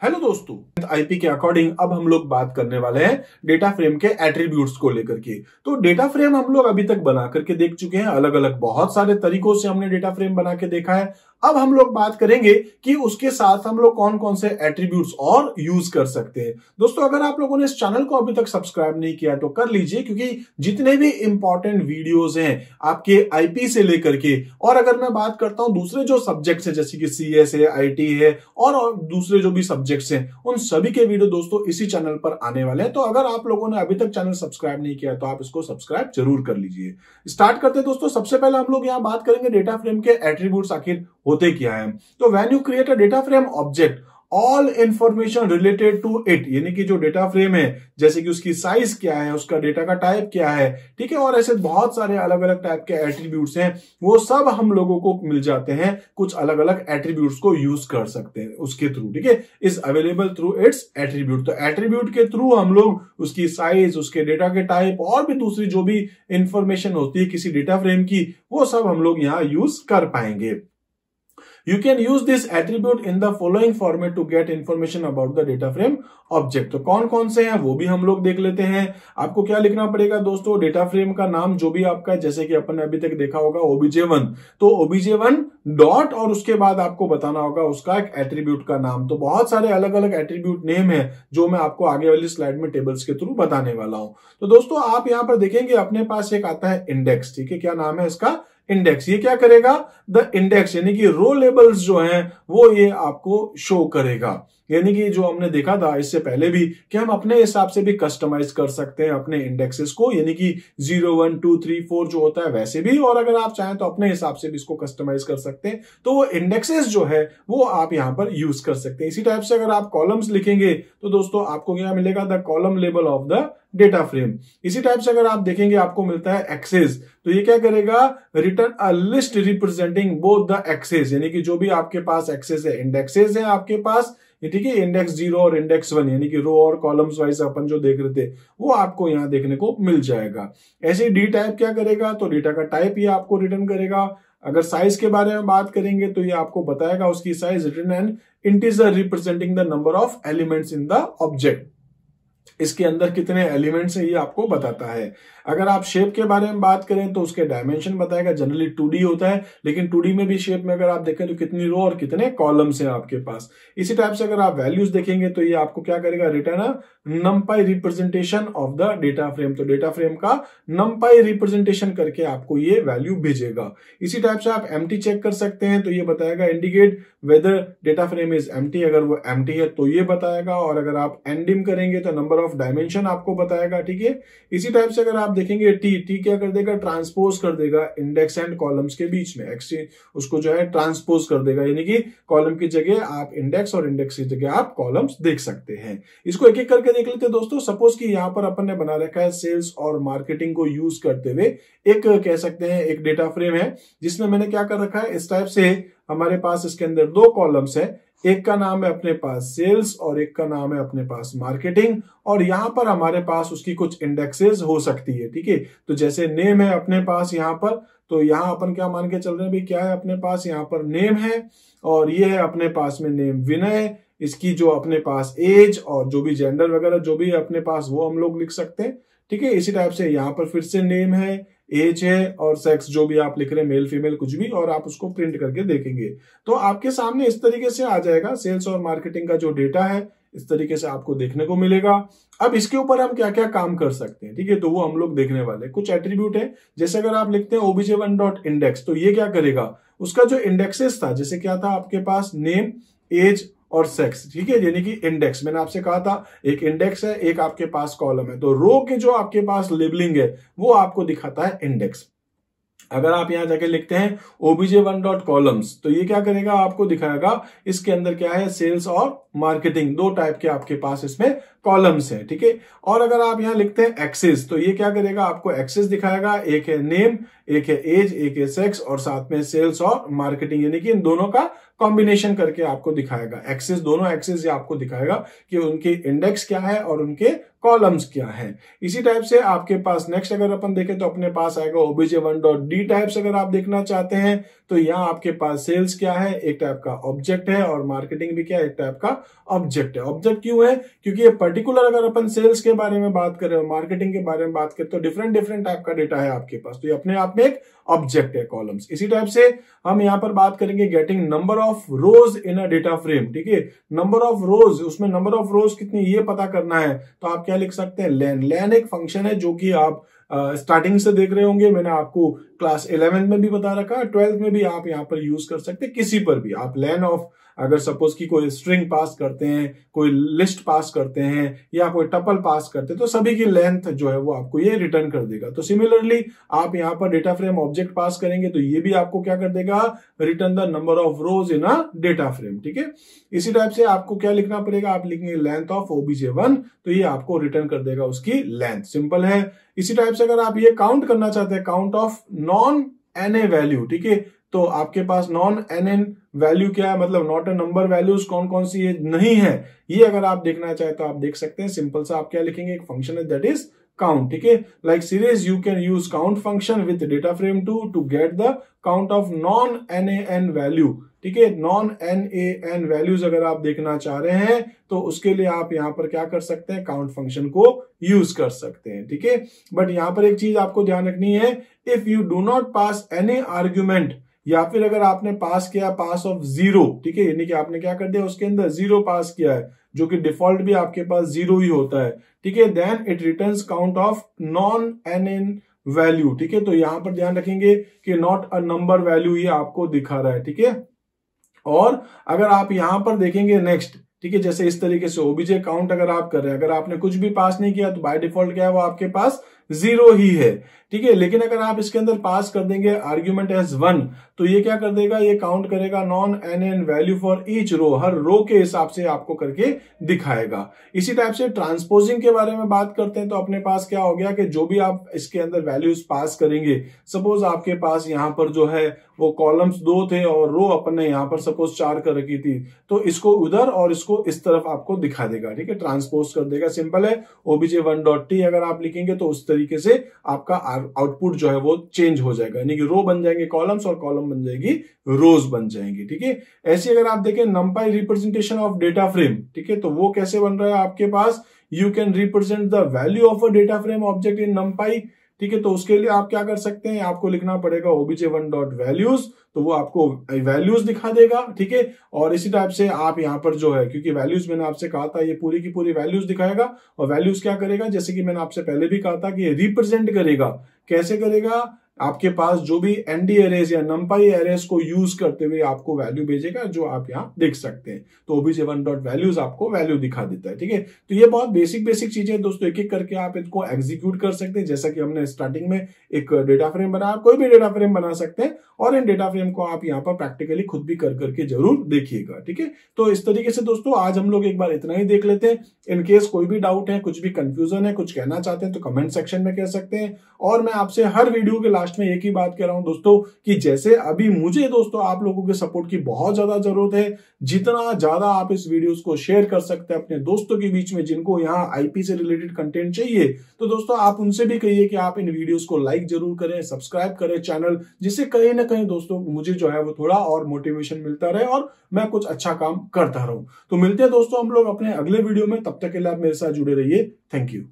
Hello दोस्तों, IP के according अब हम लोग बात करने वाले हैं डेटा फ्रेम के एट्रीब्यूट्स को लेकर के। तो डेटा फ्रेम हम लोग अभी तक बना करके देख चुके हैं, अलग अलग बहुत सारे तरीकों से हमने डेटा फ्रेम बना के देखा है। अब हम लोग बात करेंगे कि उसके साथ हम लोग कौन कौन से एट्रीब्यूट्स और यूज कर सकते हैं। दोस्तों, अगर आप लोगों ने इस चैनल को अभी तक सब्सक्राइब नहीं किया तो कर लीजिए, क्योंकि जितने भी इंपॉर्टेंट वीडियोस हैं आपके आईपी से लेकर के, और अगर मैं बात करता हूं दूसरे जो सब्जेक्ट्स है जैसे कि सीएस है, आईटी है और दूसरे जो भी सब्जेक्ट्स हैं, उन सभी के वीडियो दोस्तों इसी चैनल पर आने वाले हैं। तो अगर आप लोगों ने अभी तक चैनल सब्सक्राइब नहीं किया तो आप इसको सब्सक्राइब जरूर कर लीजिए। स्टार्ट करते हैं दोस्तों। सबसे पहले हम लोग यहां बात करेंगे डेटा फ्रेम के एट्रीब्यूट्स आखिर होते क्या है। तो when you create a data frame object, all information related to it, यानी कि जो डेटा फ्रेम है जैसे कि उसकी साइज क्या है, उसका डेटा का टाइप क्या है, ठीक है, और ऐसे बहुत सारे अलग अलग टाइप के एट्रीब्यूट्स हैं, वो सब हम लोगों को मिल जाते हैं। कुछ अलग अलग एट्रीब्यूट्स को यूज कर सकते हैं उसके थ्रू, ठीक है, is available through it's attribute. तो एट्रीब्यूट के थ्रू हम लोग उसकी साइज, उसके डेटा के टाइप और भी दूसरी जो भी इंफॉर्मेशन होती है किसी डेटा फ्रेम की, वो सब हम लोग यहां यूज कर पाएंगे। You can use this attribute in the following format to get information about the data frame object। तो कौन कौन से हैं वो भी हम लोग देख लेते हैं। आपको क्या लिखना पड़ेगा दोस्तों, डेटा फ्रेम का नाम जो भी आपका, जैसे कि अपन ने अभी तक देखा होगा obj1, तो obj1 डॉट और उसके बाद आपको बताना होगा उसका एक एट्रीब्यूट का नाम। तो बहुत सारे अलग अलग एट्रीब्यूट नेम है जो मैं आपको आगे वाली स्लाइड में टेबल्स के थ्रू बताने वाला हूं। तो दोस्तों आप यहां पर देखेंगे अपने पास एक आता है इंडेक्स, ठीक है, क्या नाम है इसका, इंडेक्स। ये क्या करेगा, द इंडेक्स, यानी कि रो लेबल्स जो हैं वो ये आपको शो करेगा। यानी कि जो हमने देखा था इससे पहले भी कि हम अपने हिसाब से भी कस्टमाइज कर सकते हैं अपने इंडेक्सेस को, यानी कि 0 1 2 3 4 जो होता है वैसे भी, और अगर आप चाहें तो अपने हिसाब से भी इसको कस्टमाइज कर सकते हैं। तो वो इंडेक्सेस जो है वो आप यहां पर यूज कर सकते हैं। इसी टाइप से अगर आप कॉलम्स लिखेंगे तो दोस्तों आपको क्या मिलेगा, the column label of the data frame. इसी टाइप से अगर आप देखेंगे आपको मिलता है एक्सेस, तो ये क्या करेगा, return a list representing both the axes, यानी कि जो भी आपके पास एक्सेस है, इंडेक्सेस है आपके पास, ठीक है, इंडेक्स 0 और इंडेक्स 1, यानी कि रो और कॉलम्स वाइज अपन जो देख रहे थे वो आपको यहां देखने को मिल जाएगा। ऐसे डी टाइप क्या करेगा, तो डेटा का टाइप ये आपको रिटर्न करेगा। अगर साइज के बारे में बात करेंगे तो ये आपको बताएगा उसकी size, return N integer representing the number of elements in the object, इसके अंदर कितने एलिमेंट्स हैं ये आपको बताता है। अगर आप शेप के बारे में बात करें तो उसके डायमेंशन बताएगा। जनरली 2D होता है, लेकिन 2D में भी शेप में अगर आप देखें तो कितनी रो और कितने कॉलम्स हैं आपके पास। इसी टाइप से अगर आप वैल्यूज देखेंगे तो ये आपको क्या करेगा, return a नंपाई representation of the data frame. तो डेटा फ्रेम का नंपाई रिप्रेजेंटेशन करके आपको ये वैल्यू भेजेगा। इसी टाइप से आप एम्प्टी चेक कर सकते हैं, तो ये बताएगा indicate whether data frame is empty, अगर वो एम्प्टी है तो ये बताएगा। और अगर आप एंडिम करेंगे तो नंबर ऑफ डायमेंशन आपको बताएगा, ठीक है। इसी टाइप से अगर आप देखेंगे टी क्या कर देगा, ट्रांसपोज कर देगा इंडेक्स एंड कॉलम्स के बीच में, उसको जो है ट्रांसपोज कर देगा, यानी कि कॉलम की जगह आप इंडेक्स और इंडेक्स की जगह आप कॉलम्स देख सकते हैं। इसको एक एक करके देख लेते हैं दोस्तों। सपोज कि यहां पर अपन ने बना रखा है सेल्स और मार्केटिंग को यूज करते हुए एक, कह सकते हैं एक डेटा फ्रेम है जिसमें मैंने क्या कर रखा है, इस टाइप से हमारे पास इसके अंदर 2 कॉलम्स है, एक का नाम है अपने पास सेल्स और एक का नाम है अपने पास मार्केटिंग, और यहां पर हमारे पास उसकी कुछ इंडेक्सेस हो सकती है, ठीक है। तो जैसे नेम है अपने पास यहां पर, तो यहां अपन क्या मान के चल रहे हैं भाई, क्या है अपने पास यहां पर नेम है, और ये है अपने पास में नेम विनय, इसकी जो अपने पास एज और जो भी जेंडर वगैरह जो भी है अपने पास वो हम लोग लिख सकते हैं, ठीक है। इसी टाइप से यहां पर फिर से नेम है, एज है और सेक्स जो भी आप लिख रहे हैं, मेल फीमेल कुछ भी, और आप उसको प्रिंट करके देखेंगे तो आपके सामने इस तरीके से आ जाएगा। सेल्स और मार्केटिंग का जो डेटा है इस तरीके से आपको देखने को मिलेगा। अब इसके ऊपर हम क्या क्या काम कर सकते हैं, ठीक है, तो वो हम लोग देखने वाले हैं। कुछ एट्रीब्यूट है, जैसे अगर आप लिखते हैं obj1.index, तो ये क्या करेगा, उसका जो इंडेक्सेस था, जैसे क्या था आपके पास नेम, एज और सेक्स, ठीक है, यानी कि इंडेक्स, मैंने आपसे कहा था एक इंडेक्स है, एक आपके पास कॉलम है, तो रो के जो आपके पास लेबलिंग है वो आपको दिखाता है इंडेक्स। अगर आप यहां जाके लिखते हैं obj1.columns, तो ये क्या करेगा, आपको दिखाएगा इसके अंदर क्या है, सेल्स और मार्केटिंग, 2 टाइप के आपके पास इसमें कॉलम्स हैं, ठीक है। और अगर आप यहां लिखते हैं एक्सेस, तो ये क्या करेगा, आपको एक्सेस दिखाएगा, एक है नेम, एक है एज, एक है सेक्स और साथ में सेल्स और मार्केटिंग, यानी कि इन दोनों का कॉम्बिनेशन करके आपको दिखाएगा। एक्सेस, दोनों एक्सेस ये आपको दिखाएगा कि उनके इंडेक्स क्या है और उनके कॉलम्स क्या है। इसी टाइप से आपके पास नेक्स्ट अगर अपन देखें तो अपने पास आएगा obj1.d टाइप्स। अगर आप देखना चाहते हैं तो यहाँ आपके पास सेल्स क्या है, एक टाइप का ऑब्जेक्ट है, और मार्केटिंग भी क्या है, एक टाइप का ऑब्जेक्ट है। ऑब्जेक्ट क्यों है, क्योंकि ये पर्टिकुलर अगर अपन सेल्स के बारे में बात करें और मार्केटिंग के बारे में बात करें तो डिफरेंट डिफरेंट टाइप का डेटा है आपके पास, तो ये अपने आप में एक ऑब्जेक्ट है, कॉलम्स। इसी टाइप से हम यहाँ पर बात करेंगे getting number of rose in a data frame. ठीक है, नंबर ऑफ रोज, उसमें नंबर ऑफ रोज कितनी ये पता करना है तो आप क्या लिख सकते हैं, लेन। लेन एक फंक्शन है जो कि आप स्टार्टिंग से देख रहे होंगे, मैंने आपको क्लास 11 में भी बता रखा, 12th में भी आप यहाँ पर यूज कर सकते हैं, किसी पर भी आप लेन ऑफ, अगर सपोज की कोई स्ट्रिंग पास करते हैं, कोई लिस्ट पास करते हैं या कोई टपल पास करते हैं तो सभी की लेंथ जो है वो आपको ये रिटर्न कर देगा। तो सिमिलरली आप यहाँ पर डेटा फ्रेम ऑब्जेक्ट पास करेंगे तो ये भी आपको क्या कर देगा, return the number of rose in a data frame. ठीक है, इसी टाइप से आपको क्या लिखना पड़ेगा, आप लिखेंगे लेंथ ऑफ obj1, तो ये आपको रिटर्न कर देगा उसकी लेंथ। सिंपल है। इसी टाइप से अगर आप ये काउंट करना चाहते हैं, count of non NA value, ठीक है, तो आपके पास नॉन NN वैल्यू क्या है, मतलब नॉट अ नंबर वैल्यूज कौन कौन सी ये नहीं है, ये अगर आप देखना चाहे तो आप देख सकते हैं। सिंपल सा आप क्या लिखेंगे, एक फंक्शन है दैट इज काउंट। ठीक है, like series you can use count function with data frame to get the count of non NaN value. ठीक है, नॉन NaN वैल्यूज अगर आप देखना चाह रहे हैं तो उसके लिए आप यहां पर क्या कर सकते हैं, काउंट फंक्शन को यूज कर सकते हैं। ठीक है, बट यहां पर एक चीज आपको ध्यान रखनी है, if you do not pass any argument, या फिर अगर आपने पास किया पास ऑफ 0, ठीक है, यानी कि आपने क्या कर दिया उसके अंदर 0 पास किया है, जो कि डिफॉल्ट भी आपके पास 0 ही होता है। ठीक है, then it returns count of non NN value. ठीक है, तो यहां पर ध्यान रखेंगे कि नॉट अ नंबर वैल्यू ये आपको दिखा रहा है। ठीक है, और अगर आप यहां पर देखेंगे नेक्स्ट, ठीक है, जैसे इस तरीके से obj काउंट अगर आप कर रहे हैं, अगर आपने कुछ भी पास नहीं किया तो बाय डिफॉल्ट क्या है, वो आपके पास 0 ही है। ठीक है, लेकिन अगर आप इसके अंदर पास कर देंगे आर्ग्यूमेंट एज 1, तो ये क्या कर देगा, ये काउंट करेगा non NN value for each row, हर रो के हिसाब से आपको करके दिखाएगा। इसी टाइप से ट्रांसपोजिंग के बारे में बात करते हैं तो अपने पास क्या हो गया कि जो भी आप इसके अंदर वैल्यूज पास करेंगे, सपोज आपके पास यहां पर जो है वो कॉलम्स 2 थे और रो अपन ने यहां पर सपोज 4 कर रखी थी, तो इसको उधर और इसको इस तरफ आपको दिखा देगा। ठीक है, ट्रांसपोज कर देगा। सिंपल है, obj1.t अगर आप लिखेंगे तो उस तरीके से आपका आउटपुट जो है वो चेंज हो जाएगा, यानी कि रो बन जाएंगे कॉलम्स और कॉलम बन जाएगी रोज बन जाएंगी। ठीक है, ऐसे अगर आप देखें numpy representation of data frame, ठीक है, तो वो कैसे बन रहा है आपके पास, you can represent the value of a data frame object in numpy। ठीक है, तो उसके लिए आप क्या कर सकते हैं, आपको लिखना पड़ेगा obj1.values, तो वो आपको वैल्यूज दिखा देगा। ठीक है, और इसी टाइप से आप यहां पर जो है, क्योंकि वैल्यूज मैंने आपसे कहा था ये पूरी की पूरी वैल्यूज दिखाएगा, और वैल्यूज क्या करेगा, जैसे कि मैंने आपसे पहले भी कहा था कि रिप्रेजेंट करेगा। कैसे करेगा, आपके पास जो भी ND एरेज या numpy एरेज को यूज करते हुए आपको वैल्यू भेजेगा, जो आप यहाँ देख सकते हैं। तो obj1.values आपको वैल्यू दिखा देता है। ठीक है, तो ये बहुत बेसिक चीजें दोस्तों, एक एक करके आप इनको एग्जीक्यूट कर सकते हैं। जैसा कि हमने स्टार्टिंग में एक डेटा फ्रेम बनाया, कोई भी डेटा फ्रेम बना सकते हैं, और इन डेटा फ्रेम को आप यहाँ पर प्रैक्टिकली खुद भी कर करके जरूर देखिएगा। ठीक है, तो इस तरीके से दोस्तों आज हम लोग एक बार इतना ही देख लेते हैं। इनकेस कोई भी डाउट है, कुछ भी कंफ्यूजन है, कुछ कहना चाहते हैं तो कमेंट सेक्शन में कह सकते हैं। और मैं आपसे हर वीडियो के लास्ट में एक ही बात कह रहा हूं दोस्तों, कि जैसे अभी मुझे दोस्तों आप लोगों के सपोर्ट की बहुत ज्यादा जरूरत है, जितना ज्यादा आप इस वीडियोस को शेयर कर सकते हैं अपने दोस्तों के बीच में जिनको यहाँ आईपी से रिलेटेड कंटेंट चाहिए, तो दोस्तों आप उनसे भी कहिए कि आप इन वीडियोस को लाइक जरूर करें, सब्सक्राइब करें चैनल, जिससे कहीं ना कहीं दोस्तों मुझे जो है वो थोड़ा और मोटिवेशन मिलता रहे और मैं कुछ अच्छा काम करता रहूं। तो मिलते हैं दोस्तों हम लोग अपने अगले वीडियो में, तब तक के लिए आप मेरे साथ जुड़े रहिए। Thank you.